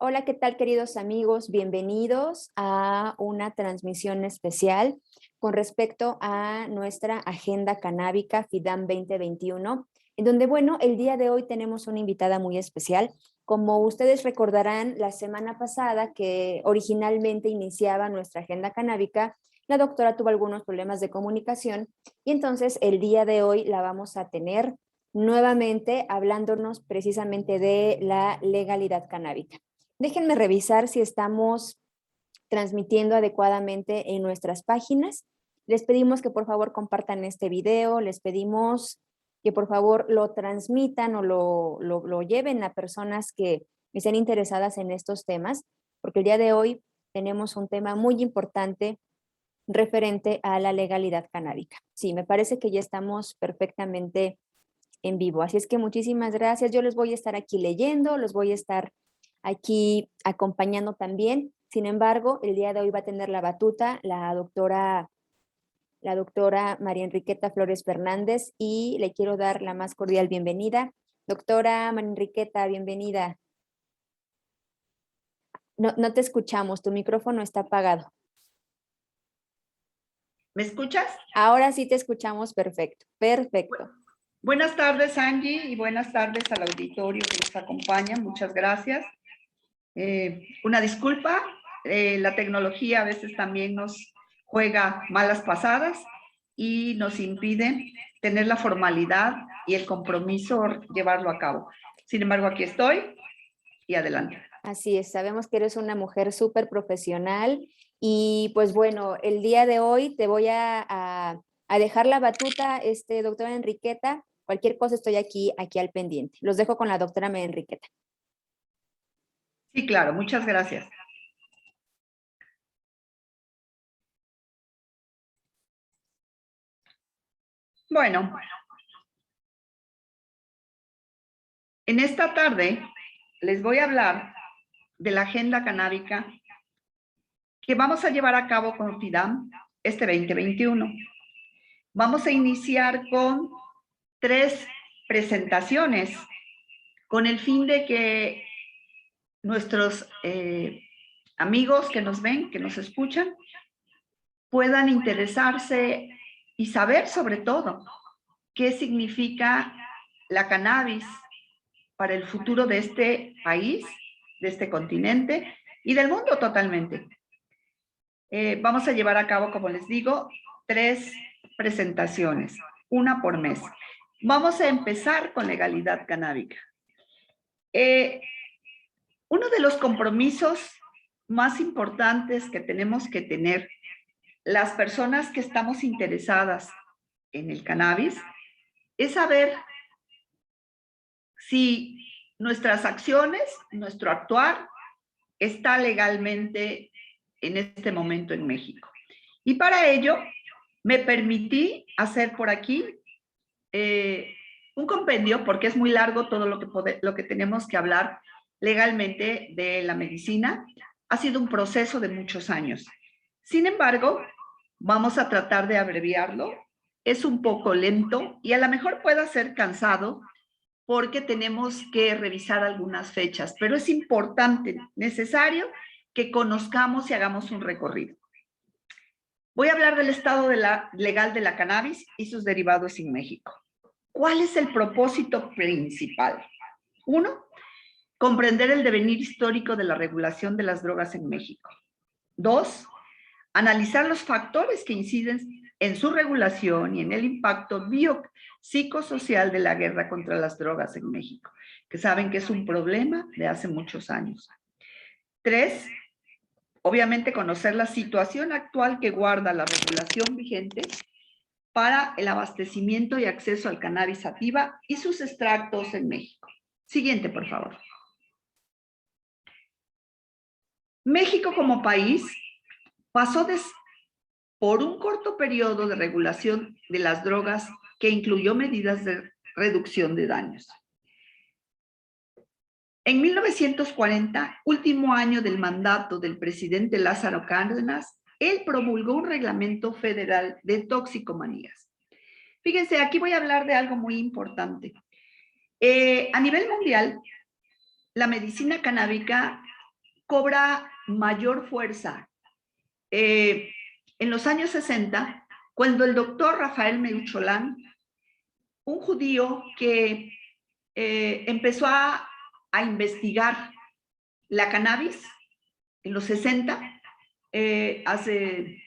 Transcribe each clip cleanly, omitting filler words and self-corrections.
Hola, ¿qué tal, queridos amigos? Bienvenidos a una transmisión especial con respecto a nuestra agenda canábica FIDAM 2021, en donde, bueno, el día de hoy tenemos una invitada muy especial. Como ustedes recordarán, la semana pasada que originalmente iniciaba nuestra agenda canábica, la doctora tuvo algunos problemas de comunicación y entonces el día de hoy la vamos a tener nuevamente hablándonos precisamente de la legalidad canábica. Déjenme revisar si estamos transmitiendo adecuadamente en nuestras páginas. Les pedimos que por favor compartan este video, les pedimos que por favor lo transmitan o lo lleven a personas que estén interesadas en estos temas, porque el día de hoy tenemos un tema muy importante referente a la legalidad canábica. Sí, me parece que ya estamos perfectamente en vivo. Así es que muchísimas gracias. Yo les voy a estar aquí leyendo, los voy a estar aquí acompañando también. Sin embargo, el día de hoy va a tener la batuta la doctora María Enriqueta Flores Fernández y le quiero dar la más cordial bienvenida. Doctora María Enriqueta, bienvenida. No te escuchamos, tu micrófono está apagado. ¿Me escuchas? Ahora sí te escuchamos perfecto, perfecto. Buenas tardes, Angie, y buenas tardes al auditorio que nos acompaña. Muchas gracias. Una disculpa, la tecnología a veces también nos juega malas pasadas y nos impide tener la formalidad y el compromiso llevarlo a cabo. Sin embargo, aquí estoy y adelante. Así es, sabemos que eres una mujer súper profesional y pues bueno, el día de hoy te voy a dejar la batuta, doctora Enriqueta. Cualquier cosa estoy aquí al pendiente. Los dejo con la doctora Enriqueta. Sí, claro, muchas gracias. Bueno, en esta tarde les voy a hablar de la agenda canábica que vamos a llevar a cabo con FIDAM este 2021. Vamos a iniciar con 3 presentaciones con el fin de que nuestros amigos que nos ven, que nos escuchan, puedan interesarse y saber sobre todo qué significa la cannabis para el futuro de este país, de este continente y del mundo totalmente. Vamos a llevar a cabo, como les digo, 3 presentaciones, una por mes. Vamos a empezar con legalidad canábica. Uno de los compromisos más importantes que tenemos que tener las personas que estamos interesadas en el cannabis es saber si nuestras acciones, nuestro actuar, está legalmente en este momento en México. Y para ello me permití hacer por aquí un compendio, porque es muy largo todo lo que tenemos que hablar legalmente de la medicina. Ha sido un proceso de muchos años. Sin embargo, vamos a tratar de abreviarlo. Es un poco lento y a lo mejor pueda ser cansado porque tenemos que revisar algunas fechas, pero es importante, necesario que conozcamos y hagamos un recorrido. Voy a hablar del estado legal de la cannabis y sus derivados en México. ¿Cuál es el propósito principal? 1, comprender el devenir histórico de la regulación de las drogas en México. 2, analizar los factores que inciden en su regulación y en el impacto biopsicosocial de la guerra contra las drogas en México, que saben que es un problema de hace muchos años. 3, obviamente conocer la situación actual que guarda la regulación vigente para el abastecimiento y acceso al cannabis sativa y sus extractos en México. Siguiente, por favor. México como país pasó por un corto periodo de regulación de las drogas que incluyó medidas de reducción de daños. En 1940, último año del mandato del presidente Lázaro Cárdenas, él promulgó un reglamento federal de toxicomanías. Fíjense, aquí voy a hablar de algo muy importante. A nivel mundial, la medicina canábica cobra mayor fuerza en los años 60, cuando el doctor Rafael Meucholán, un judío que empezó a investigar la cannabis en los 60, hace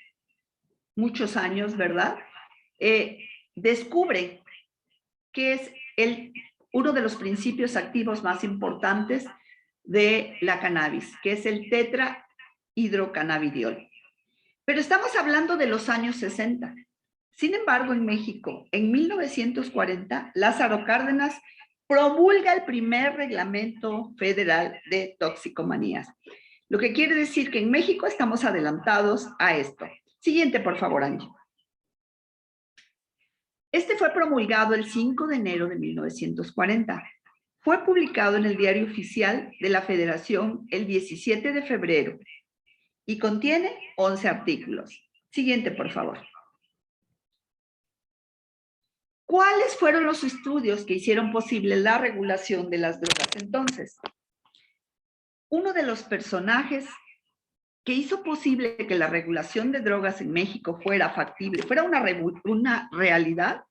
muchos años, ¿verdad? Descubre que es uno de los principios activos más importantes de la cannabis, que es el tetrahidrocannabidiol. Pero estamos hablando de los años 60. Sin embargo, en México, en 1940, Lázaro Cárdenas promulga el primer reglamento federal de toxicomanías. Lo que quiere decir que en México estamos adelantados a esto. Siguiente, por favor, Angie. Este fue promulgado el 5 de enero de 1940. Fue publicado en el Diario Oficial de la Federación el 17 de febrero y contiene 11 artículos. Siguiente, por favor. ¿Cuáles fueron los estudios que hicieron posible la regulación de las drogas entonces? Uno de los personajes que hizo posible que la regulación de drogas en México fuera factible, fuera una realidad,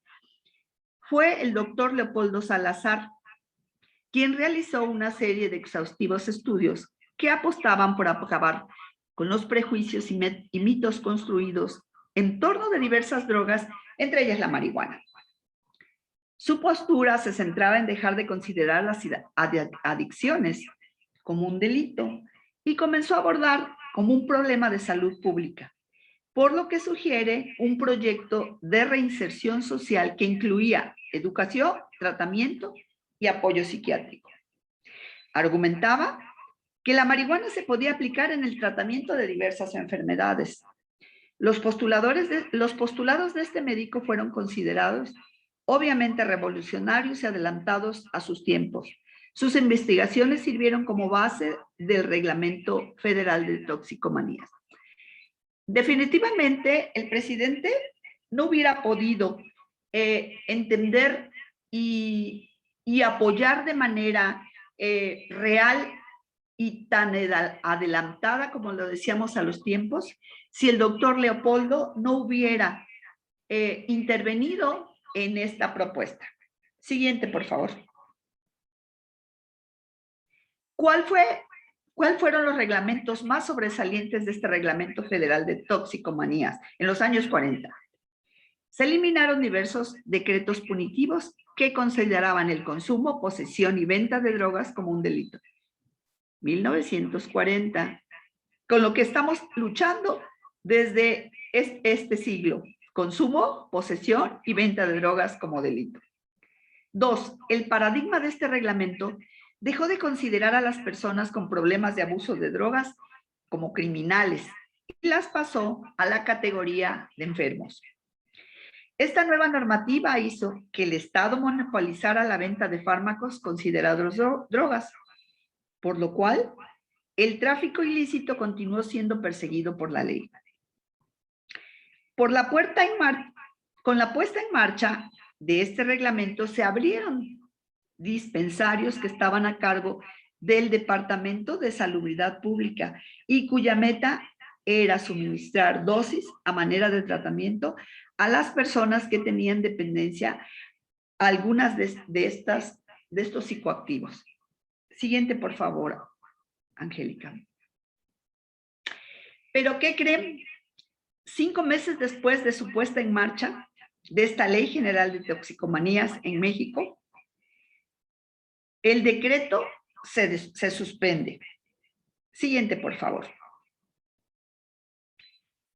fue el doctor Leopoldo Salazar, quien realizó una serie de exhaustivos estudios que apostaban por acabar con los prejuicios y mitos construidos en torno de diversas drogas, entre ellas la marihuana. Su postura se centraba en dejar de considerar las adicciones como un delito y comenzó a abordar como un problema de salud pública, por lo que sugiere un proyecto de reinserción social que incluía educación, tratamiento y apoyo psiquiátrico. Argumentaba que la marihuana se podía aplicar en el tratamiento de diversas enfermedades. Los postulados de este médico fueron considerados obviamente revolucionarios y adelantados a sus tiempos. Sus investigaciones sirvieron como base del Reglamento Federal de Toxicomanías. Definitivamente, el presidente no hubiera podido entender y apoyar de manera real y tan adelantada, como lo decíamos a los tiempos, si el doctor Leopoldo no hubiera intervenido en esta propuesta. Siguiente, por favor. ¿Cuáles fueron los reglamentos más sobresalientes de este Reglamento Federal de Toxicomanías en los años 40? Se eliminaron diversos decretos punitivos que consideraban el consumo, posesión y venta de drogas como un delito. 1940, con lo que estamos luchando desde este siglo. Consumo, posesión y venta de drogas como delito. 2. El paradigma de este reglamento dejó de considerar a las personas con problemas de abuso de drogas como criminales y las pasó a la categoría de enfermos. Esta nueva normativa hizo que el Estado monopolizara la venta de fármacos considerados drogas, por lo cual el tráfico ilícito continuó siendo perseguido por la ley. Con la puesta en marcha de este reglamento se abrieron dispensarios que estaban a cargo del Departamento de Salubridad Pública y cuya meta era suministrar dosis a manera de tratamiento a las personas que tenían dependencia, algunas de estos psicoactivos. Siguiente, por favor, Angélica. ¿Pero qué creen? 5 meses después de su puesta en marcha de esta Ley General de Toxicomanías en México, el decreto se suspende. Siguiente, por favor.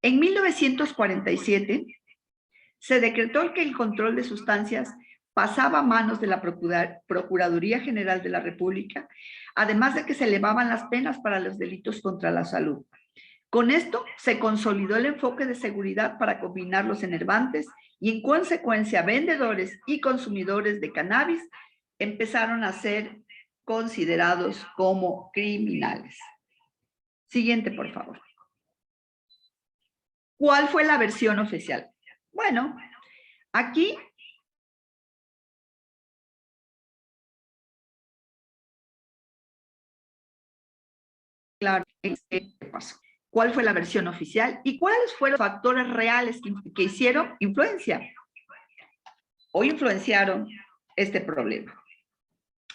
En 1947, se decretó que el control de sustancias pasaba a manos de la Procuraduría General de la República, además de que se elevaban las penas para los delitos contra la salud. Con esto se consolidó el enfoque de seguridad para combinar los enervantes y en consecuencia vendedores y consumidores de cannabis empezaron a ser considerados como criminales. Siguiente, por favor. ¿Cuál fue la versión oficial? Bueno, aquí claro qué pasó, cuál fue la versión oficial y cuáles fueron los factores reales que hicieron influencia o influenciaron este problema.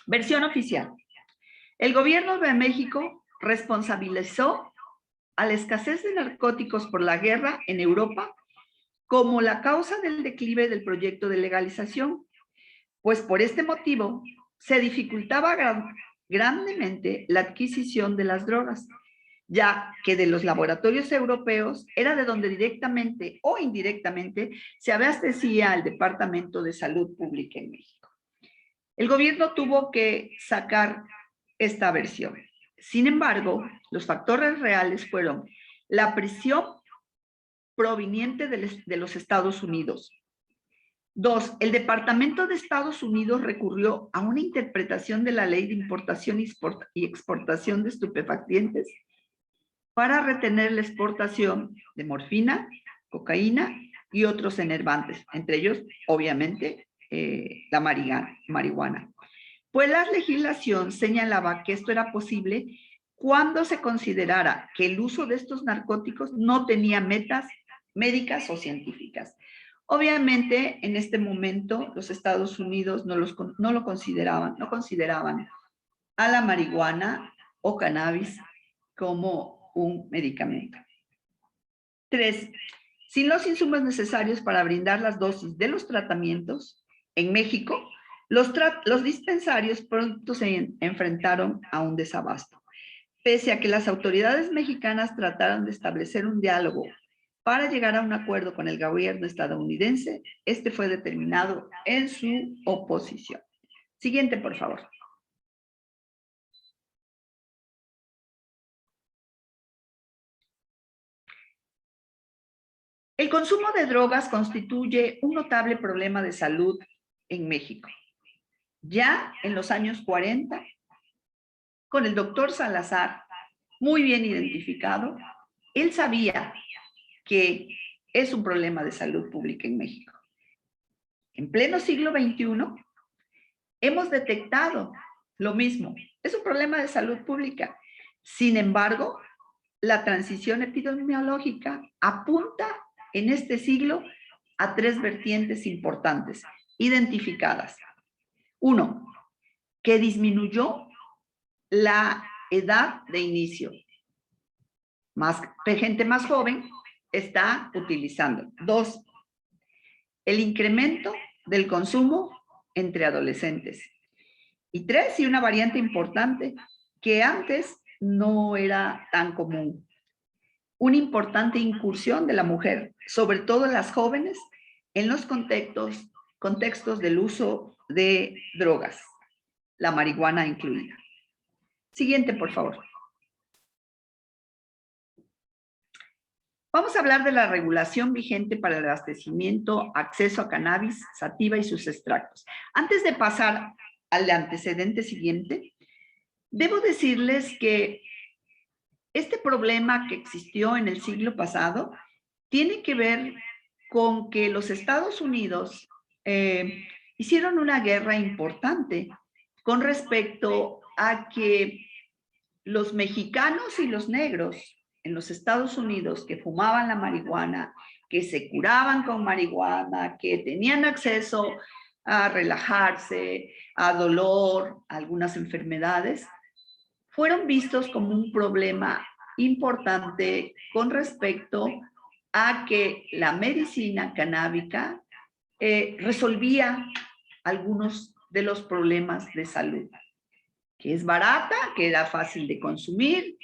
Versión oficial. El gobierno de México responsabilizó a la escasez de narcóticos por la guerra en Europa como la causa del declive del proyecto de legalización, pues por este motivo se dificultaba grandemente la adquisición de las drogas, ya que de los laboratorios europeos era de donde directamente o indirectamente se abastecía al Departamento de Salud Pública en México. El gobierno tuvo que sacar esta versión. Sin embargo, los factores reales fueron la presión proveniente de los Estados Unidos. 2. El Departamento de Estados Unidos recurrió a una interpretación de la Ley de Importación y Exportación de Estupefacientes para retener la exportación de morfina, cocaína y otros enervantes, entre ellos, obviamente, la marihuana. Pues la legislación señalaba que esto era posible cuando se considerara que el uso de estos narcóticos no tenía metas médicas o científicas. Obviamente, en este momento, los Estados Unidos no consideraban a la marihuana o cannabis como un medicamento. 3. Sin los insumos necesarios para brindar las dosis de los tratamientos, en México, los dispensarios pronto se enfrentaron a un desabasto. Pese a que las autoridades mexicanas trataron de establecer un diálogo para llegar a un acuerdo con el gobierno estadounidense, este fue determinado en su oposición. Siguiente, por favor. El consumo de drogas constituye un notable problema de salud en México. Ya en los años 40, con el doctor Salazar, muy bien identificado, él sabía que es un problema de salud pública en México. En pleno siglo XXI, hemos detectado lo mismo. Es un problema de salud pública. Sin embargo, la transición epidemiológica apunta en este siglo a 3 vertientes importantes, identificadas. 1, que disminuyó la edad de inicio. Gente más joven está utilizando. 2, el incremento del consumo entre adolescentes. Y 3, y una variante importante, que antes no era tan común, una importante incursión de la mujer, sobre todo las jóvenes, en los contextos del uso de drogas, la marihuana incluida. Siguiente, por favor. Vamos a hablar de la regulación vigente para el abastecimiento, acceso a cannabis, sativa y sus extractos. Antes de pasar al antecedente siguiente, debo decirles que este problema que existió en el siglo pasado tiene que ver con que los Estados Unidos hicieron una guerra importante con respecto a que los mexicanos y los negros en los Estados Unidos que fumaban la marihuana, que se curaban con marihuana, que tenían acceso a relajarse, a dolor, a algunas enfermedades, fueron vistos como un problema importante con respecto a que la medicina canábica resolvía algunos de los problemas de salud, que es barata, que era fácil de consumir,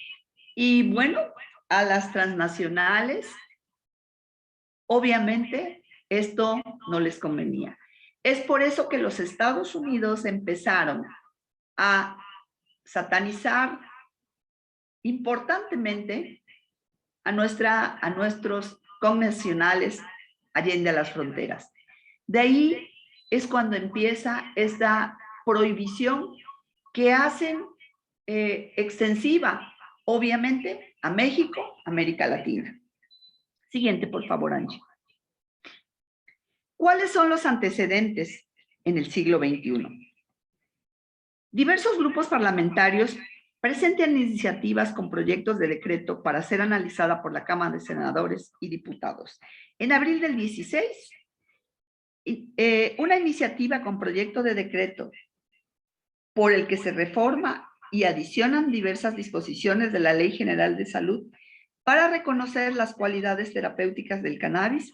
y bueno, a las transnacionales, obviamente, esto no les convenía. Es por eso que los Estados Unidos empezaron a satanizar importantemente a nuestros connacionales allende a las fronteras. De ahí es cuando empieza esta prohibición que hacen extensiva, obviamente, a México, América Latina. Siguiente, por favor, Angie. ¿Cuáles son los antecedentes en el siglo XXI? Diversos grupos parlamentarios presentan iniciativas con proyectos de decreto para ser analizada por la Cámara de Senadores y Diputados. En abril del 16, una iniciativa con proyecto de decreto por el que se reforma y adicionan diversas disposiciones de la Ley General de Salud para reconocer las cualidades terapéuticas del cannabis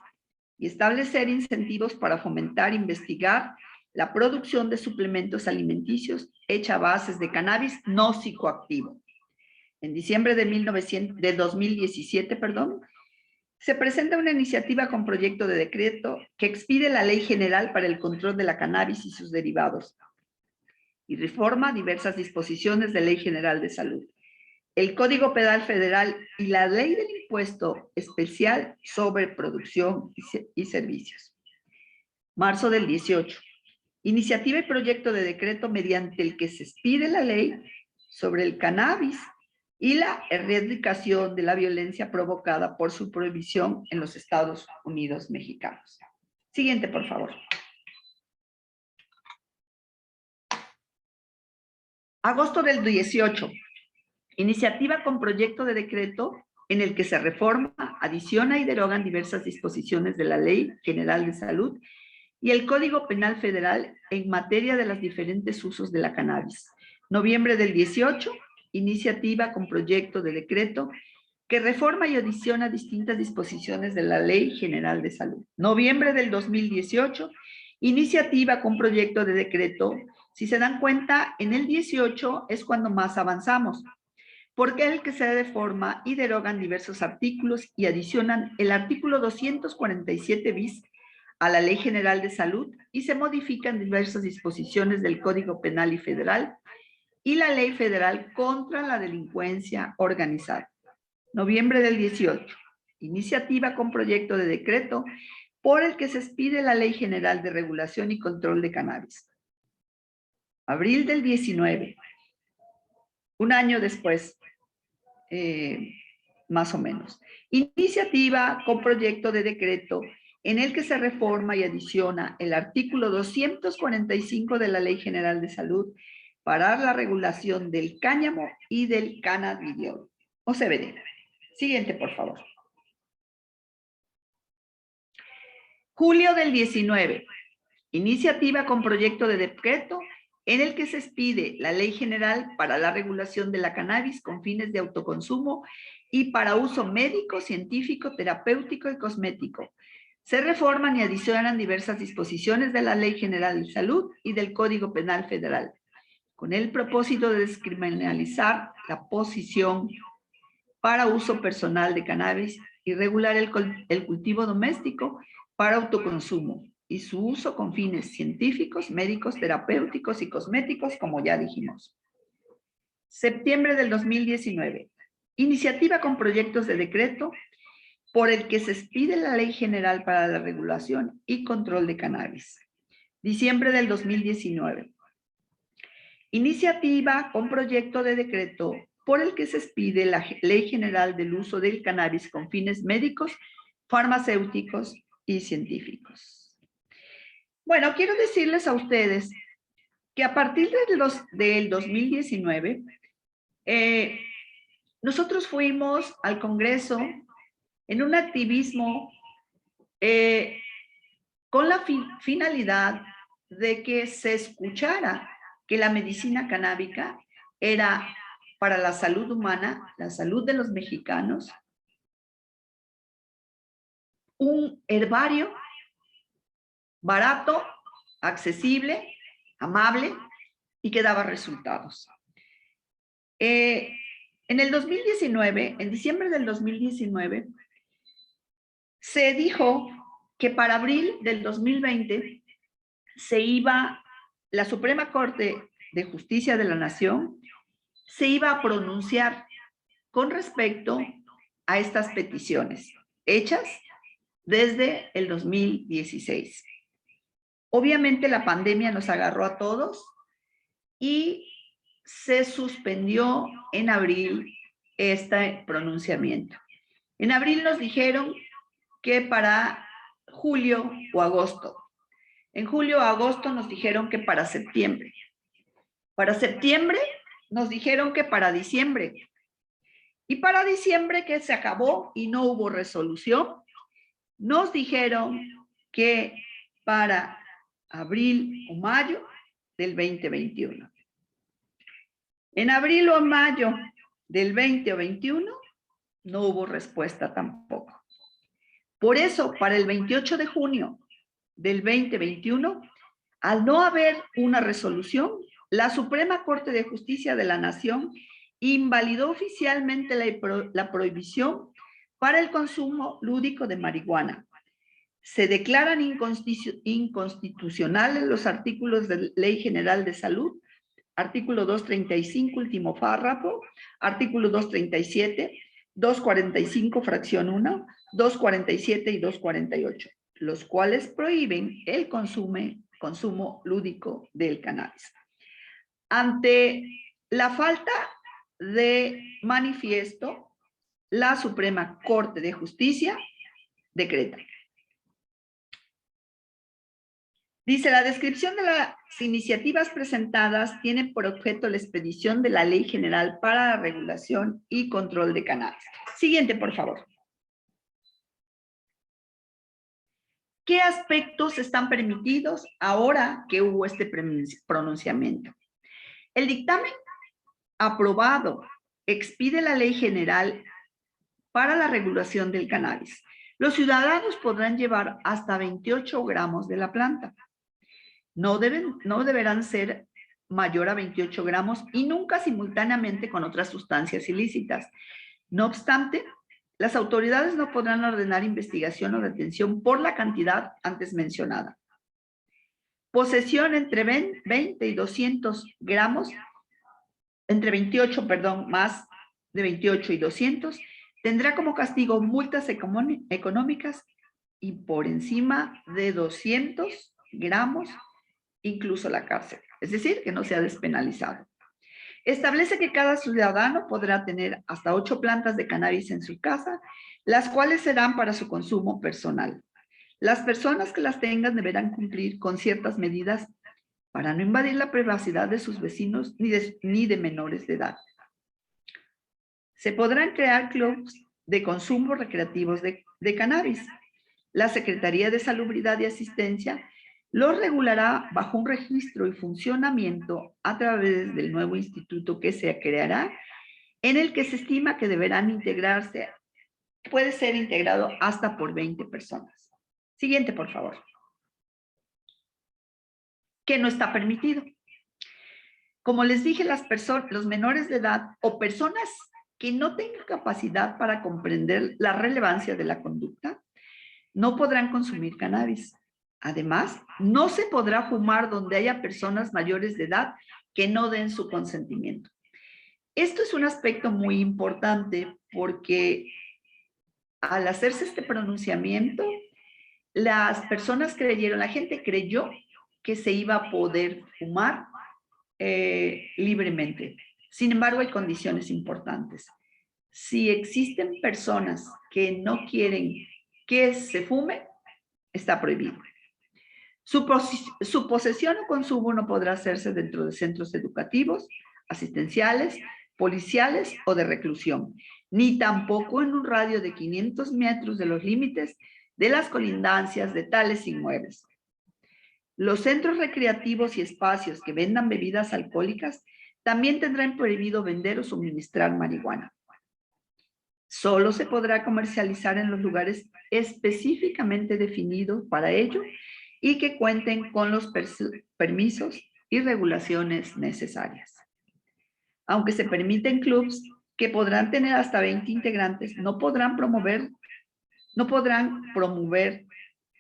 y establecer incentivos para fomentar e investigar la producción de suplementos alimenticios hecha a bases de cannabis no psicoactivo. En diciembre de 2017, se presenta una iniciativa con proyecto de decreto que expide la Ley General para el Control de la Cannabis y sus derivados y reforma diversas disposiciones de Ley General de Salud, el Código Penal Federal y la Ley del Impuesto Especial sobre Producción y Servicios. Marzo del 18. Iniciativa y proyecto de decreto mediante el que se expide la ley sobre el cannabis y la erradicación de la violencia provocada por su prohibición en los Estados Unidos mexicanos. Siguiente, por favor. Agosto del 18. Iniciativa con proyecto de decreto en el que se reforma, adiciona y derogan diversas disposiciones de la Ley General de Salud y el Código Penal Federal en materia de los diferentes usos de la cannabis. Noviembre del 18, iniciativa con proyecto de decreto que reforma y adiciona distintas disposiciones de la Ley General de Salud. Noviembre del 2018, iniciativa con proyecto de decreto. Si se dan cuenta, en el 18 es cuando más avanzamos, porque el que se reforma y derogan diversos artículos y adicionan el artículo 247 bis a la Ley General de Salud y se modifican diversas disposiciones del Código Penal y Federal y la Ley Federal contra la Delincuencia Organizada. Noviembre del 18. Iniciativa con proyecto de decreto por el que se expide la Ley General de Regulación y Control de Cannabis. Abril del 19. Un año después, más o menos. Iniciativa con proyecto de decreto en el que se reforma y adiciona el artículo 245 de la Ley General de Salud para la regulación del cáñamo y del cannabidiol, o CBD. Siguiente, por favor. Julio del 19. Iniciativa con proyecto de decreto en el que se expide la Ley General para la regulación de la cannabis con fines de autoconsumo y para uso médico, científico, terapéutico y cosmético. Se reforman y adicionan diversas disposiciones de la Ley General de Salud y del Código Penal Federal, con el propósito de descriminalizar la posesión para uso personal de cannabis y regular el cultivo doméstico para autoconsumo y su uso con fines científicos, médicos, terapéuticos y cosméticos, como ya dijimos. Septiembre del 2019. Iniciativa con proyectos de decreto por el que se expide la Ley General para la Regulación y Control de Cannabis. Diciembre del 2019. Iniciativa con proyecto de decreto por el que se expide la Ley General del Uso del Cannabis con fines médicos, farmacéuticos y científicos. Bueno, quiero decirles a ustedes que a partir del 2019, nosotros fuimos al Congreso en un activismo con la finalidad de que se escuchara que la medicina canábica era para la salud humana, la salud de los mexicanos, un herbario barato, accesible, amable y que daba resultados. En el 2019, en diciembre del 2019, se dijo que para abril del 2020 la Suprema Corte de Justicia de la Nación se iba a pronunciar con respecto a estas peticiones hechas desde el 2016. Obviamente la pandemia nos agarró a todos y se suspendió en abril este pronunciamiento. En abril nos dijeron que para julio o agosto. En julio o agosto nos dijeron que para septiembre. Para septiembre nos dijeron que para diciembre. Y para diciembre, que se acabó y no hubo resolución, nos dijeron que para abril o mayo del 2021. En abril o mayo del 20 o 21 no hubo respuesta tampoco. Por eso, para el 28 de junio del 2021, al no haber una resolución, la Suprema Corte de Justicia de la Nación invalidó oficialmente la prohibición para el consumo lúdico de marihuana. Se declaran inconstitucionales los artículos de Ley General de Salud, artículo 235, último párrafo, artículo 237, 245, fracción 1, 247 y 248, los cuales prohíben el consumo lúdico del cannabis. Ante la falta de manifiesto, la Suprema Corte de Justicia decreta. Dice, la descripción de las iniciativas presentadas tiene por objeto la expedición de la Ley General para la Regulación y Control de Cannabis. Siguiente, por favor. ¿Qué aspectos están permitidos ahora que hubo este pronunciamiento? El dictamen aprobado expide la Ley General para la regulación del cannabis. Los ciudadanos podrán llevar hasta 28 gramos de la planta. No deberán ser mayor a 28 gramos y nunca simultáneamente con otras sustancias ilícitas. No obstante, las autoridades no podrán ordenar investigación o detención por la cantidad antes mencionada. Posesión entre 20 y 200 gramos, entre 28, más de 28 y 200, tendrá como castigo multas económicas y por encima de 200 gramos, incluso la cárcel. Es decir, que no sea despenalizado. Establece que cada ciudadano podrá tener hasta 8 plantas de cannabis en su casa, las cuales serán para su consumo personal. Las personas que las tengan deberán cumplir con ciertas medidas para no invadir la privacidad de sus vecinos ni de menores de edad. Se podrán crear clubes de consumo recreativos de cannabis. La Secretaría de Salubridad y Asistencia los regulará bajo un registro y funcionamiento a través del nuevo instituto que se creará, en el que se estima que deberán integrarse, puede ser integrado hasta por 20 personas. Siguiente, por favor. ¿Qué no está permitido? Como les dije, los menores de edad o personas que no tengan capacidad para comprender la relevancia de la conducta, no podrán consumir cannabis. Además, no se podrá fumar donde haya personas mayores de edad que no den su consentimiento. Esto es un aspecto muy importante porque al hacerse este pronunciamiento, la gente creyó que se iba a poder fumar libremente. Sin embargo, hay condiciones importantes. Si existen personas que no quieren que se fume, está prohibido. Su posesión o consumo no podrá hacerse dentro de centros educativos, asistenciales, policiales o de reclusión, ni tampoco en un radio de 500 metros de los límites de las colindancias de tales inmuebles. Los centros recreativos y espacios que vendan bebidas alcohólicas también tendrán prohibido vender o suministrar marihuana. Solo se podrá comercializar en los lugares específicamente definidos para ello y que cuenten con los permisos y regulaciones necesarias. Aunque se permiten clubs que podrán tener hasta 20 integrantes, no podrán promover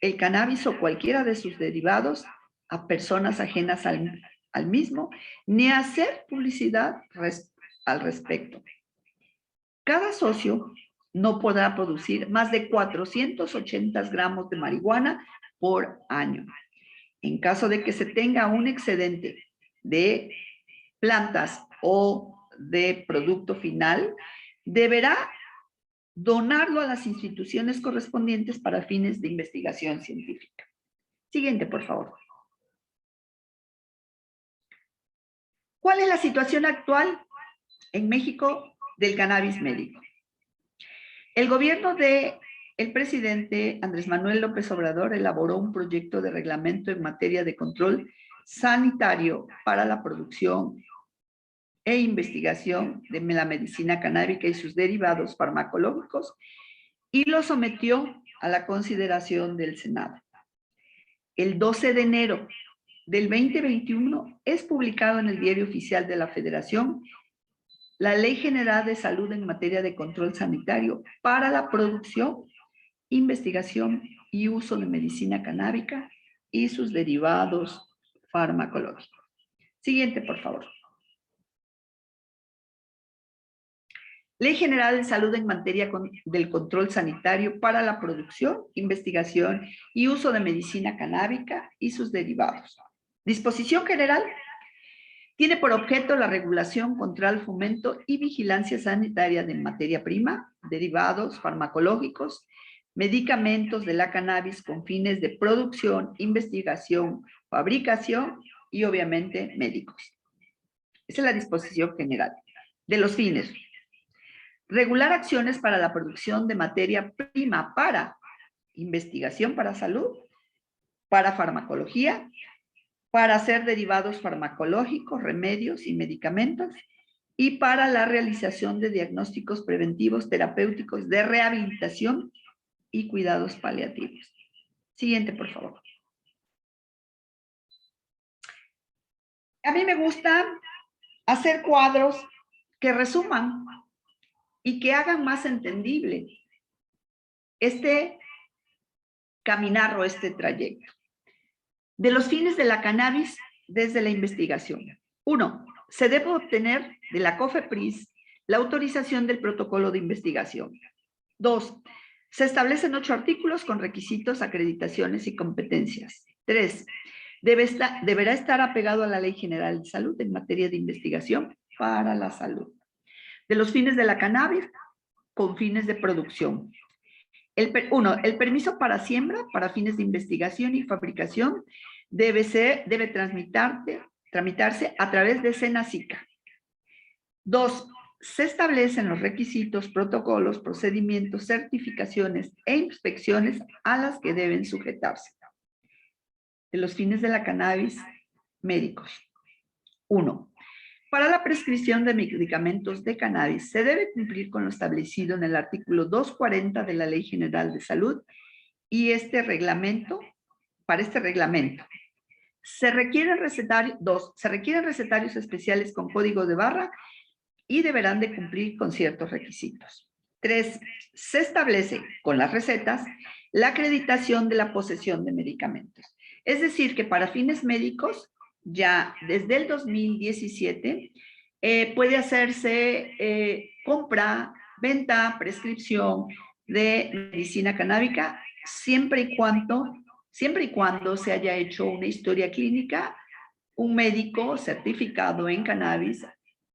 el cannabis o cualquiera de sus derivados a personas ajenas al mismo, ni hacer publicidad al respecto. Cada socio no podrá producir más de 480 gramos de marihuana por año. En caso de que se tenga un excedente de plantas o de producto final, deberá donarlo a las instituciones correspondientes para fines de investigación científica. Siguiente, por favor. ¿Cuál es la situación actual en México del cannabis médico? El gobierno del presidente Andrés Manuel López Obrador elaboró un proyecto de reglamento en materia de control sanitario para la producción e investigación de la medicina canábica y sus derivados farmacológicos y lo sometió a la consideración del Senado. El 12 de enero del 2021 es publicado en el Diario Oficial de la Federación la Ley General de Salud en materia de control sanitario para la producción, investigación y uso de medicina canábica y sus derivados farmacológicos. Siguiente, por favor. Ley General de Salud en materia del control sanitario para la producción, investigación y uso de medicina canábica y sus derivados. Disposición general tiene por objeto la regulación, control, fomento y vigilancia sanitaria de materia prima, derivados farmacológicos, medicamentos de la cannabis con fines de producción, investigación, fabricación y obviamente médicos. Esa es la disposición general de los fines. Regular acciones para la producción de materia prima para investigación para salud, para farmacología, para hacer derivados farmacológicos, remedios y medicamentos, y para la realización de diagnósticos preventivos, terapéuticos, de rehabilitación y cuidados paliativos. Siguiente, por favor. A mí me gusta hacer cuadros que resuman y que hagan más entendible este caminar o este trayecto. De los fines de la cannabis desde la investigación. 1. Se debe obtener de la COFEPRIS la autorización del protocolo de investigación. 2. Se establecen 8 artículos con requisitos, acreditaciones y competencias. 3. Deberá estar apegado a la Ley General de Salud en materia de investigación para la salud. De los fines de la cannabis con fines de producción. 1. El permiso para siembra para fines de investigación y fabricación debe tramitarse a través de SENASICA. 2. Se establecen los requisitos, protocolos, procedimientos, certificaciones e inspecciones a las que deben sujetarse. De los fines de la cannabis médicos. 1. Para la prescripción de medicamentos de cannabis se debe cumplir con lo establecido en el artículo 240 de la Ley General de Salud y para este reglamento se requieren recetarios especiales con código de barra y deberán de cumplir con ciertos requisitos. 3. Se establece con las recetas la acreditación de la posesión de medicamentos. Es decir, que para fines médicos ya desde el 2017 puede hacerse compra, venta, prescripción de medicina canábica siempre y cuando se haya hecho una historia clínica, un médico certificado en cannabis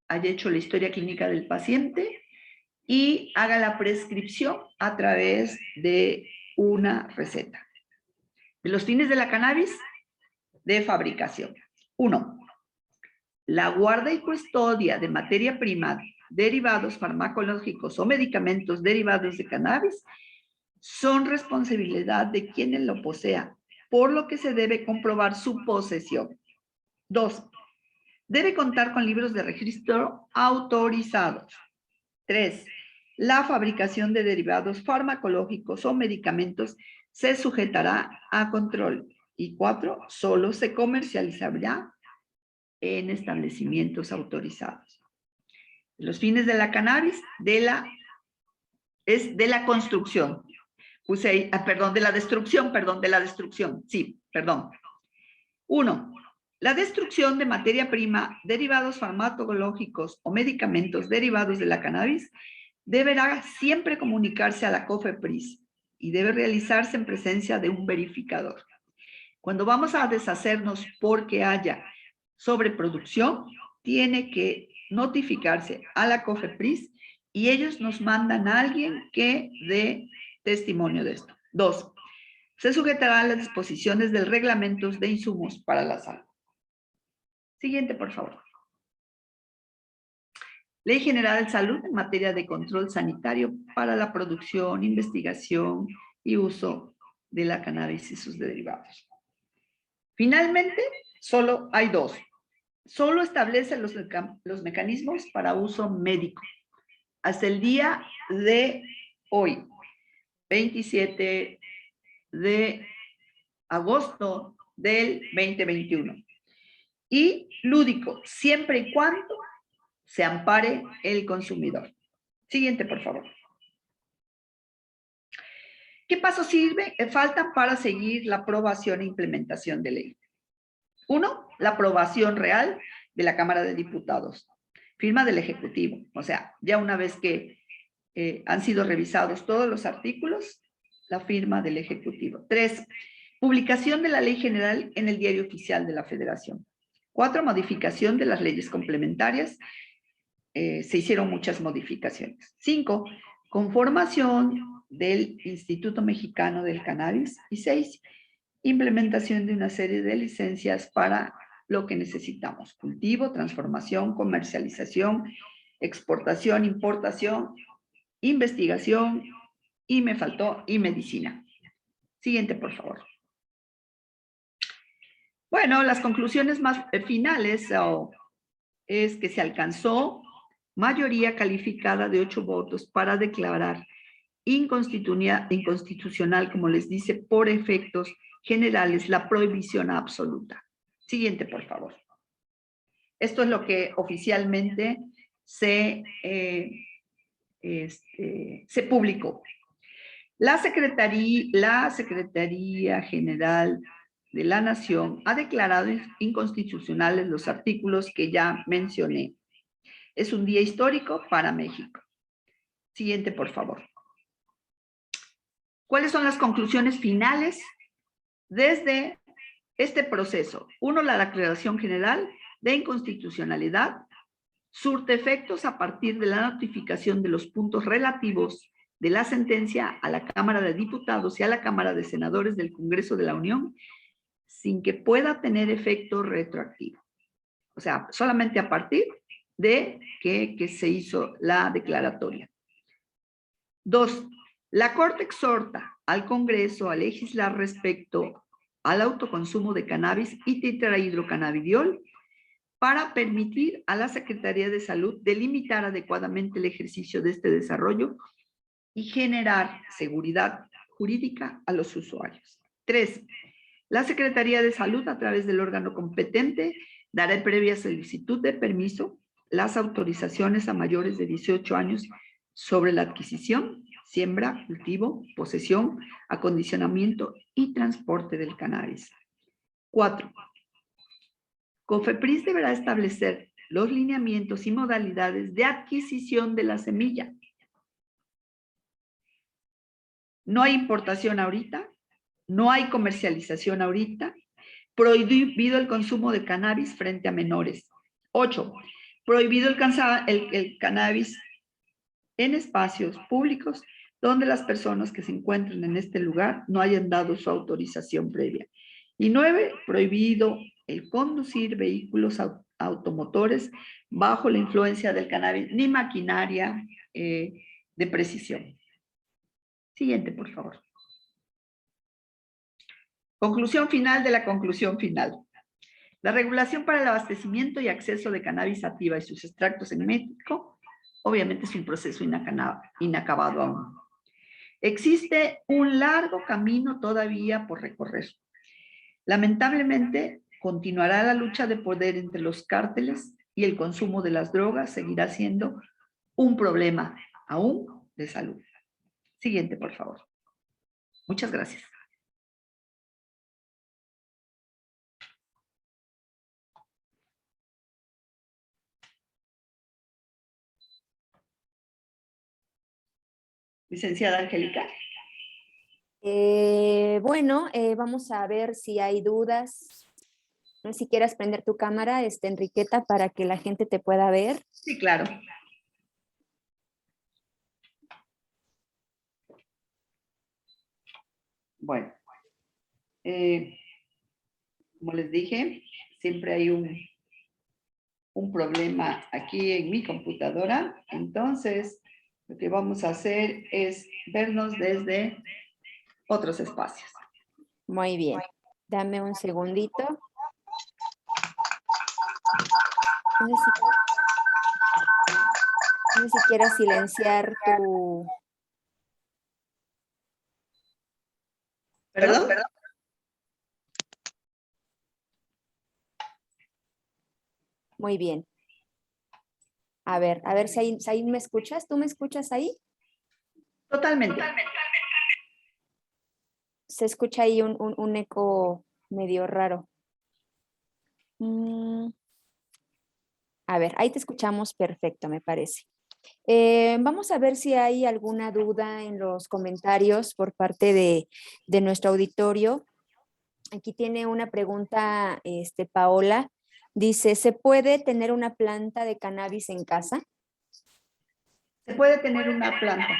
haya hecho la historia clínica del paciente y haga la prescripción a través de una receta. De los fines de la cannabis, de fabricación. 1. La guarda y custodia de materia prima, derivados farmacológicos o medicamentos derivados de cannabis son responsabilidad de quienes lo posean, por lo que se debe comprobar su posesión. 2. Debe contar con libros de registro autorizados. 3. La fabricación de derivados farmacológicos o medicamentos se sujetará a control. Y 4. Solo se comercializará en establecimientos autorizados. Los fines de la cannabis, de la construcción. De la destrucción. Sí, perdón. 1. La destrucción de materia prima, derivados farmacológicos o medicamentos derivados de la cannabis deberá siempre comunicarse a la COFEPRIS y debe realizarse en presencia de un verificador. Cuando vamos a deshacernos porque haya sobreproducción, tiene que notificarse a la COFEPRIS y ellos nos mandan a alguien que dé testimonio de esto. 2. Se sujetará a las disposiciones del reglamento de insumos para la salud. Siguiente, por favor. Ley General de Salud en materia de control sanitario para la producción, investigación y uso de la cannabis y sus derivados. Finalmente, solo hay dos. Solo establece los mecanismos para uso médico. Hasta el día de hoy, 27 de agosto del 2021. Y lúdico, siempre y cuando se ampare el consumidor. Siguiente, por favor. ¿Qué pasos faltan para seguir la aprobación e implementación de ley? 1. La aprobación real de la Cámara de Diputados. Firma del Ejecutivo. O sea, ya una vez que han sido revisados todos los artículos, la firma del Ejecutivo. 3. Publicación de la Ley General en el Diario Oficial de la Federación. 4. Modificación de las leyes complementarias. Se hicieron muchas modificaciones. 5. Conformación del Instituto Mexicano del Cannabis. Y 6. Implementación de una serie de licencias para lo que necesitamos: cultivo, transformación, comercialización, exportación, importación, investigación, y me faltó, y medicina. Siguiente, por favor. Bueno, las conclusiones más finales es que se alcanzó mayoría calificada de 8 votos para declarar inconstitucional, como les dice, por efectos generales, la prohibición absoluta. Siguiente, por favor. Esto es lo que oficialmente se publicó. La Secretaría General de la Nación ha declarado inconstitucionales los artículos que ya mencioné. Es un día histórico para México. Siguiente, por favor. ¿Cuáles son las conclusiones finales desde este proceso? 1. La declaración general de inconstitucionalidad surte efectos a partir de la notificación de los puntos relativos de la sentencia a la Cámara de Diputados y a la Cámara de Senadores del Congreso de la Unión, sin que pueda tener efecto retroactivo. O sea, solamente a partir de que se hizo la declaratoria. 2. La Corte exhorta al Congreso a legislar respecto al autoconsumo de cannabis y tetrahidrocannabidiol para permitir a la Secretaría de Salud delimitar adecuadamente el ejercicio de este desarrollo y generar seguridad jurídica a los usuarios. 3. La Secretaría de Salud, a través del órgano competente, dará previa solicitud de permiso las autorizaciones a mayores de 18 años sobre la adquisición, siembra, cultivo, posesión, acondicionamiento y transporte del cannabis. 4. COFEPRIS deberá establecer los lineamientos y modalidades de adquisición de la semilla. No hay importación ahorita, no hay comercialización ahorita, prohibido el consumo de cannabis frente a menores. 8. Prohibido el cannabis en espacios públicos donde las personas que se encuentran en este lugar no hayan dado su autorización previa. Y 9. Prohibido el conducir vehículos automotores bajo la influencia del cannabis, ni maquinaria de precisión. Siguiente, por favor. Conclusión final de la conclusión final. La regulación para el abastecimiento y acceso de cannabis sativa y sus extractos en México, obviamente es un proceso inacabado aún. Existe un largo camino todavía por recorrer. Lamentablemente, continuará la lucha de poder entre los cárteles y el consumo de las drogas seguirá siendo un problema aún de salud. Siguiente, por favor. Muchas gracias. Licenciada Angélica. Vamos a ver si hay dudas. No sé si quieras prender tu cámara, Enriqueta, para que la gente te pueda ver. Sí, claro. Bueno, como les dije, siempre hay un problema aquí en mi computadora. Entonces, lo que vamos a hacer es vernos desde otros espacios. Muy bien. Dame un segundito. No sé si quieras silenciar tu... ¿Perdón? Muy bien. A ver si ahí me escuchas. ¿Tú me escuchas ahí? Totalmente. Se escucha ahí un eco medio raro. A ver, ahí te escuchamos perfecto, me parece. Vamos a ver si hay alguna duda en los comentarios por parte de nuestro auditorio. Aquí tiene una pregunta, Paola. Dice, ¿se puede tener una planta de cannabis en casa? Se puede tener una planta.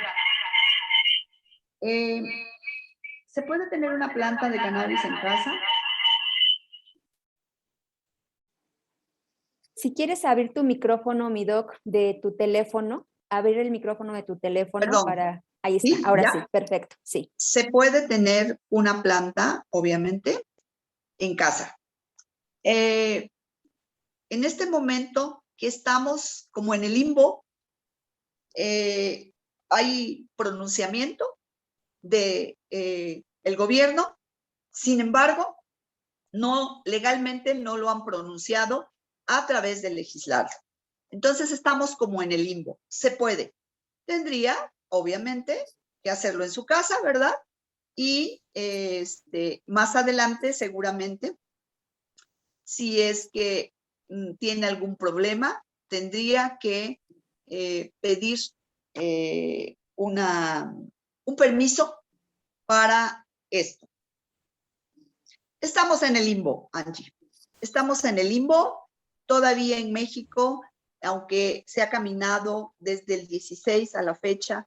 ¿Se puede tener una planta de cannabis en casa? Si quieres abrir tu micrófono, mi doc, de tu teléfono, abrir el micrófono de tu teléfono Perdón. para... Ahí está, ¿Sí? ahora ¿Ya? sí, perfecto, sí. Se puede tener una planta, obviamente, en casa. En este momento que estamos como en el limbo, hay pronunciamiento de el gobierno, sin embargo, no legalmente no lo han pronunciado a través del legislador. Entonces estamos como en el limbo. Se puede. Tendría, obviamente, que hacerlo en su casa, ¿verdad? Y más adelante, seguramente, si es que tiene algún problema, tendría que pedir un permiso para esto. Estamos en el limbo, Angie. Estamos en el limbo. Todavía en México, aunque se ha caminado desde el 16 a la fecha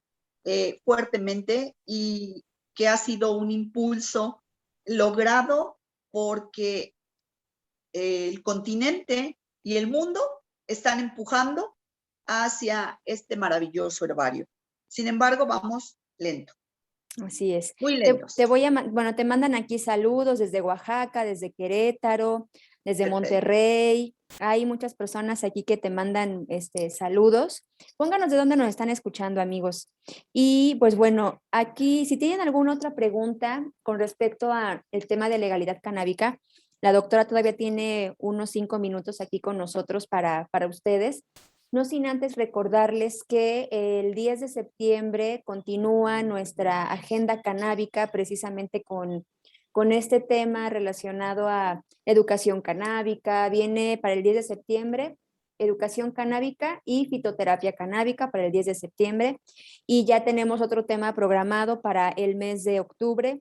fuertemente y que ha sido un impulso logrado porque el continente y el mundo están empujando hacia este maravilloso herbario. Sin embargo, vamos lento. Así es. Muy lentos. Bueno, te mandan aquí saludos desde Oaxaca, desde Querétaro, desde Monterrey. Hay muchas personas aquí que te mandan saludos. Pónganos de dónde nos están escuchando, amigos. Y pues bueno, aquí, si tienen alguna otra pregunta con respecto al tema de legalidad canábica, la doctora todavía tiene unos 5 minutos aquí con nosotros para ustedes. No sin antes recordarles que el 10 de septiembre continúa nuestra agenda canábica precisamente con este tema relacionado a educación canábica. Viene para el 10 de septiembre educación canábica y fitoterapia canábica para el 10 de septiembre. Y ya tenemos otro tema programado para el mes de octubre,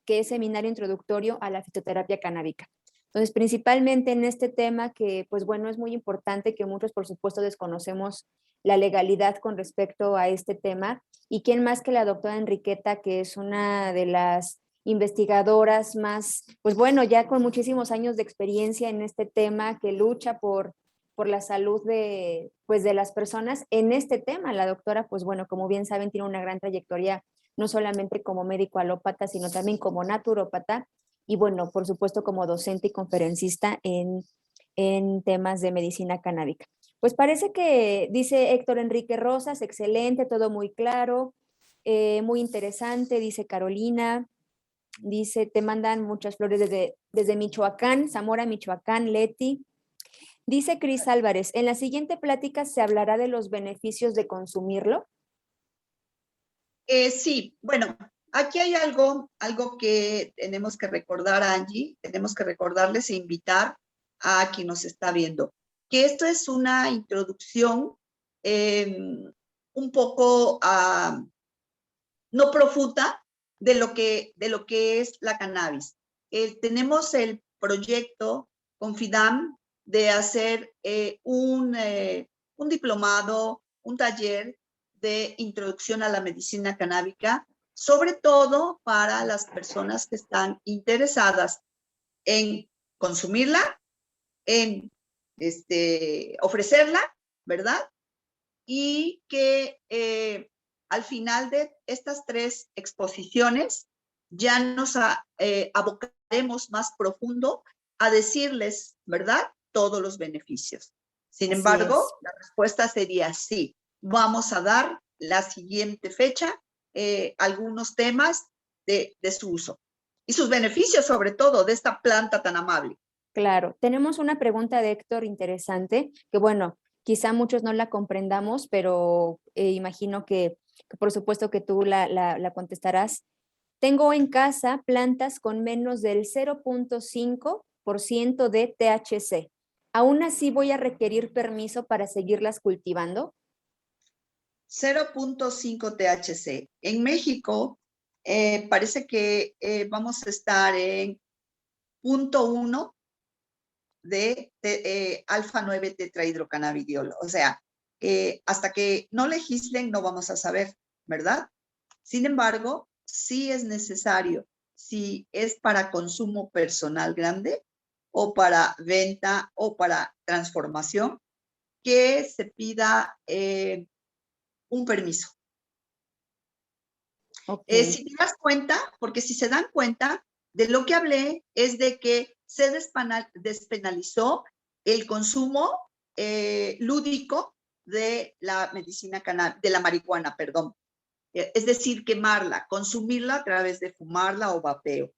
que es seminario introductorio a la fitoterapia canábica. Entonces, principalmente en este tema que, pues bueno, es muy importante, que muchos, por supuesto, desconocemos la legalidad con respecto a este tema. Y quién más que la doctora Enriqueta, que es una de las investigadoras más, pues bueno, ya con muchísimos años de experiencia en este tema, que lucha por la salud de, pues de las personas en este tema. La doctora, pues bueno, como bien saben, tiene una gran trayectoria no solamente como médico alópata, sino también como naturópata y bueno, por supuesto como docente y conferencista en temas de medicina canábica. Pues parece que dice Héctor Enrique Rosas, excelente, todo muy claro, muy interesante, dice Carolina, dice, te mandan muchas flores desde Michoacán, Zamora, Michoacán, Leti. Dice Cris Álvarez, en la siguiente plática se hablará de los beneficios de consumirlo. Sí, bueno, aquí hay algo que tenemos que recordar, Angie, tenemos que recordarles e invitar a quien nos está viendo, que esto es una introducción un poco no profunda de lo que es la cannabis. Tenemos el proyecto con FIDAM de hacer un diplomado, un taller de introducción a la medicina canábica, sobre todo para las personas que están interesadas en consumirla, en ofrecerla, ¿verdad? Y que al final de estas 3 exposiciones ya nos abocaremos más profundo a decirles, ¿verdad?, todos los beneficios. Sin Así embargo, es. la respuesta sería sí. Vamos a dar la siguiente fecha algunos temas de su uso y sus beneficios, sobre todo, de esta planta tan amable. Claro, tenemos una pregunta de Héctor interesante, que bueno, quizá muchos no la comprendamos, pero imagino que por supuesto que tú la contestarás. Tengo en casa plantas con menos del 0.5% de THC. ¿Aún así voy a requerir permiso para seguirlas cultivando? 0.5 THC. En México parece que vamos a estar en 0.1 de alfa 9 tetrahidrocannabidiol. O sea, hasta que no legislen no vamos a saber, ¿verdad? Sin embargo, sí es necesario, si es para consumo personal grande o para venta o para transformación, que se pida un permiso. Ok. Si te das cuenta, porque si se dan cuenta, de lo que hablé es de que se despenalizó el consumo lúdico de la medicina de la marihuana, perdón. Es decir, quemarla, consumirla a través de fumarla o vapeo.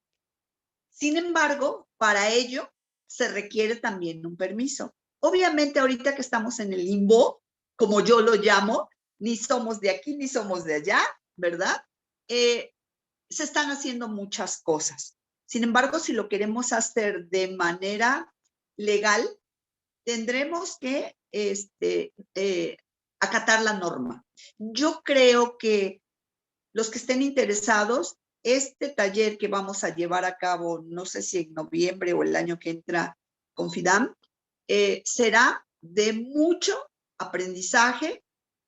Sin embargo, para ello se requiere también un permiso. Obviamente, ahorita que estamos en el limbo, como yo lo llamo, ni somos de aquí ni somos de allá, ¿verdad? Se están haciendo muchas cosas. Sin embargo, si lo queremos hacer de manera legal, tendremos que acatar la norma. Yo creo que los que estén interesados, este taller que vamos a llevar a cabo, no sé si en noviembre o el año que entra con FIDAM, será de mucho aprendizaje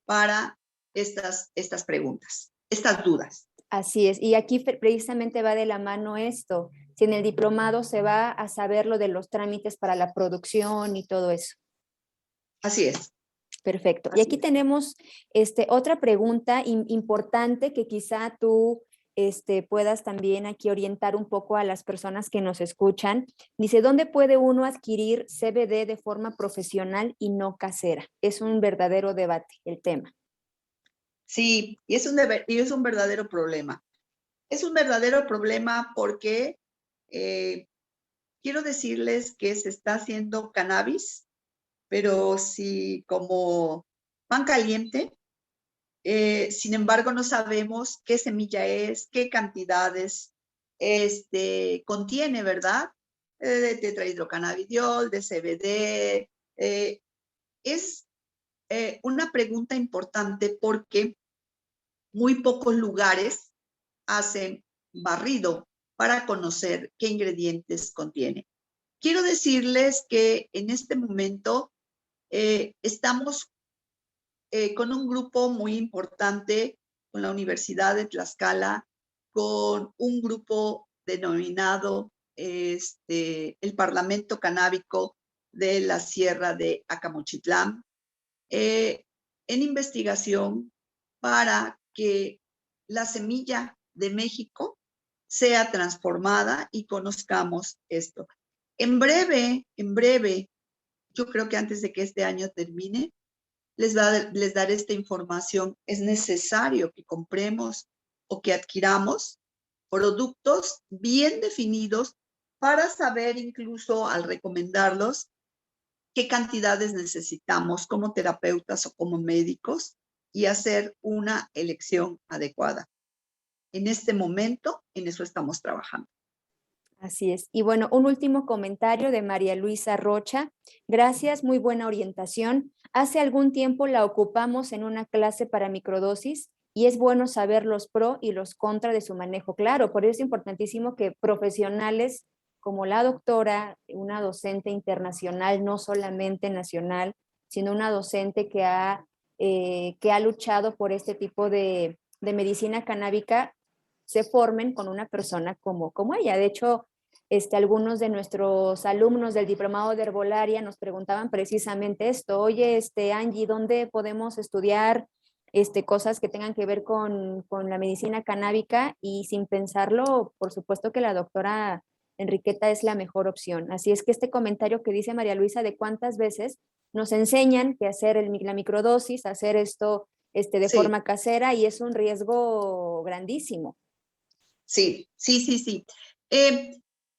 para estas preguntas, estas dudas. Así es. Y aquí precisamente va de la mano esto. Si en el diplomado se va a saber lo de los trámites para la producción y todo eso. Así es. Perfecto. Y Así aquí es. tenemos otra pregunta importante que quizá tú puedas también aquí orientar un poco a las personas que nos escuchan. Dice, ¿dónde puede uno adquirir CBD de forma profesional y no casera? Es un verdadero debate el tema. Sí, y es un verdadero problema. Es un verdadero problema porque quiero decirles que se está haciendo cannabis, pero sí como pan caliente. Sin embargo, no sabemos qué semilla es, qué cantidades contiene, ¿verdad? De tetrahidrocannabidiol, de CBD. Es una pregunta importante porque muy pocos lugares hacen barrido para conocer qué ingredientes contiene. Quiero decirles que en este momento estamos con un grupo muy importante, con la Universidad de Tlaxcala, con un grupo denominado el Parlamento Canábico de la Sierra de Acamochitlán, en investigación para que la semilla de México sea transformada y conozcamos esto. En breve, yo creo que antes de que este año termine, les daré esta información. Es necesario que compremos o que adquiramos productos bien definidos para saber incluso al recomendarlos qué cantidades necesitamos como terapeutas o como médicos y hacer una elección adecuada. En este momento, en eso estamos trabajando. Así es. Y bueno, un último comentario de María Luisa Rocha. Gracias, muy buena orientación. Hace algún tiempo la ocupamos en una clase para microdosis y es bueno saber los pro y los contra de su manejo. Claro, por eso es importantísimo que profesionales como la doctora, una docente internacional, no solamente nacional, sino una docente que ha luchado por este tipo de medicina canábica, se formen con una persona como ella. De hecho, algunos de nuestros alumnos del diplomado de herbolaria nos preguntaban precisamente esto: oye, Angie, ¿dónde podemos estudiar cosas que tengan que ver con la medicina canábica? Y sin pensarlo, por supuesto que la doctora Enriqueta es la mejor opción. Así es que este comentario que dice María Luisa de cuántas veces nos enseñan que hacer la microdosis, hacer esto de Sí, forma casera, y es un riesgo grandísimo. sí, sí, sí, sí.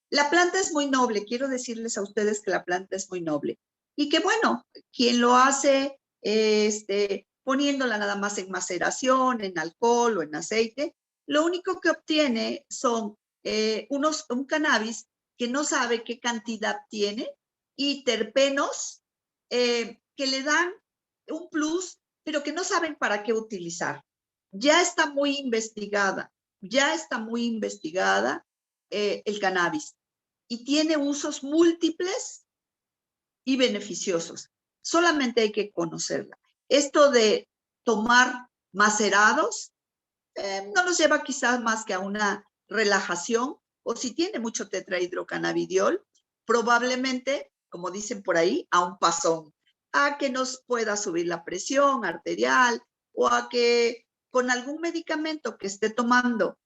La planta es muy noble, quiero decirles a ustedes que la planta es muy noble y que bueno, quien lo hace poniéndola nada más en maceración, en alcohol o en aceite, lo único que obtiene son un cannabis que no sabe qué cantidad tiene y terpenos que le dan un plus, pero que no saben para qué utilizar. Ya está muy investigada, ya está muy investigada el cannabis y tiene usos múltiples y beneficiosos. Solamente hay que conocerla. Esto de tomar macerados no nos lleva quizás más que a una relajación, o si tiene mucho tetrahidrocannabidiol, probablemente, como dicen por ahí, a un pasón, a que nos pueda subir la presión arterial o a que con algún medicamento que esté tomando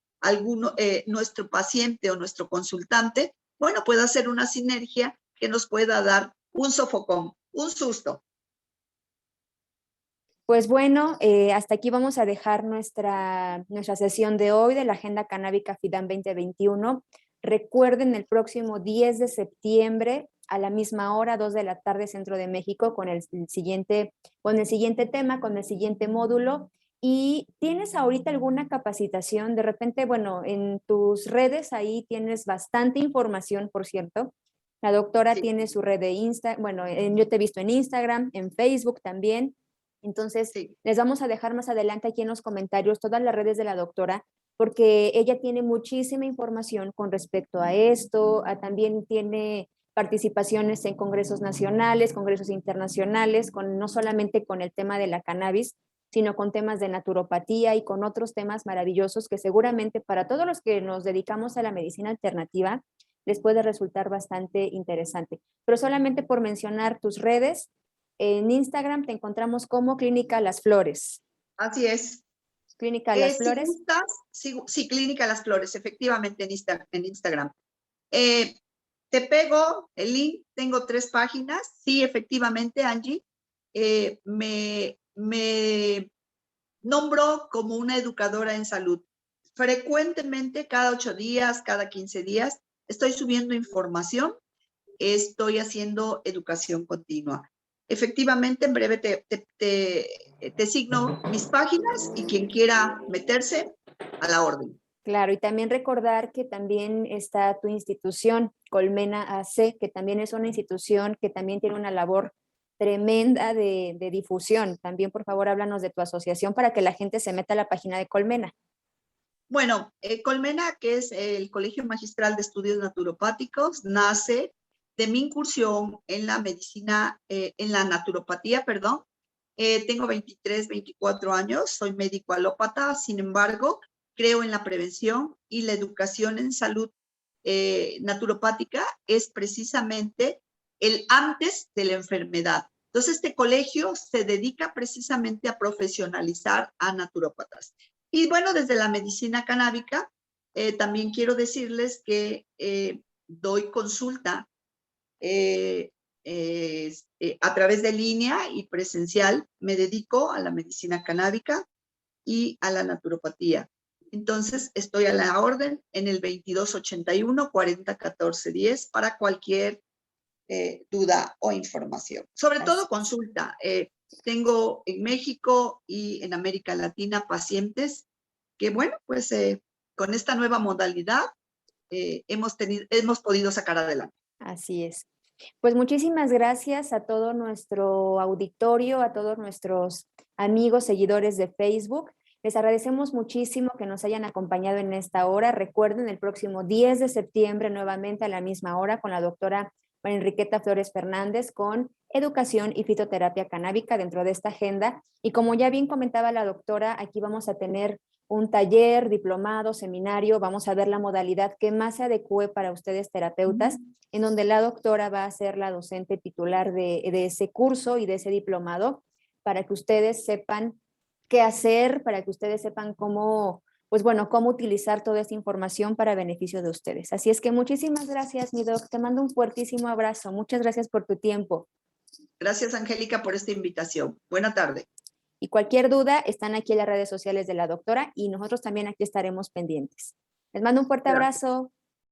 nuestro paciente o nuestro consultante, bueno, pueda hacer una sinergia que nos pueda dar un sofocón, un susto. Pues bueno, hasta aquí vamos a dejar nuestra sesión de hoy de la Agenda Canábica FIDAM 2021. Recuerden, el próximo 10 de septiembre a la misma hora, 2 de la tarde, Centro de México, con el siguiente tema, con el siguiente módulo. ¿Y tienes ahorita alguna capacitación? De repente, bueno, en tus redes ahí tienes bastante información, por cierto. La doctora Sí, tiene su red de Instagram, bueno, yo te he visto en Instagram, en Facebook también. Entonces, sí. les vamos a dejar más adelante aquí en los comentarios todas las redes de la doctora, porque ella tiene muchísima información con respecto a esto, también tiene participaciones en congresos nacionales, congresos internacionales, no solamente con el tema de la cannabis, sino con temas de naturopatía y con otros temas maravillosos que seguramente para todos los que nos dedicamos a la medicina alternativa les puede resultar bastante interesante. Pero solamente por mencionar tus redes, en Instagram te encontramos como Clínica Las Flores. Así es. Clínica Las Si Flores. gustas, sí, Clínica Las Flores, efectivamente en Instagram. Te pego el link, tengo 3 páginas. Sí, efectivamente, Angie, me nombro como una educadora en salud. Frecuentemente, cada 8 días, cada 15 días, estoy subiendo información, estoy haciendo educación continua. Efectivamente, en breve te signo mis páginas y quien quiera meterse, a la orden. Claro, y también recordar que también está tu institución, Colmena AC, que también es una institución que también tiene una labor tremenda de difusión. También, por favor, háblanos de tu asociación para que la gente se meta a la página de Colmena. Bueno, Colmena, que es el Colegio Magistral de Estudios Naturopáticos, nace de mi incursión en la medicina, en la naturopatía, perdón. Tengo 23, 24 años, soy médico alópata, sin embargo, creo en la prevención y la educación en salud naturopática es precisamente el antes de la enfermedad. Entonces, este colegio se dedica precisamente a profesionalizar a naturópatas. Y bueno, desde la medicina canábica, también quiero decirles que doy consulta a través de línea y presencial. Me dedico a la medicina canábica y a la naturopatía. Entonces, estoy a la orden en el 2281 40 14 10 para cualquier duda o información. Sobre todo consulta. Tengo en México y en América Latina pacientes que, bueno, pues con esta nueva modalidad hemos podido sacar adelante. Así es. Pues muchísimas gracias a todo nuestro auditorio, a todos nuestros amigos, seguidores de Facebook. Les agradecemos muchísimo que nos hayan acompañado en esta hora. Recuerden, el próximo 10 de septiembre, nuevamente a la misma hora, con la doctora María Enriqueta Flores Fernández, con educación y fitoterapia canábica dentro de esta agenda. Y como ya bien comentaba la doctora, aquí vamos a tener un taller, diplomado, seminario, vamos a ver la modalidad que más se adecue para ustedes terapeutas, en donde la doctora va a ser la docente titular de ese curso y de ese diplomado, para que ustedes sepan qué hacer, para que ustedes sepan cómo, pues bueno, cómo utilizar toda esta información para beneficio de ustedes. Así es que muchísimas gracias, mi doc. Te mando un fuertísimo abrazo. Muchas gracias por tu tiempo. Gracias, Angélica, por esta invitación. Buena tarde. Y cualquier duda, están aquí en las redes sociales de la doctora y nosotros también aquí estaremos pendientes. Les mando un fuerte Gracias. abrazo.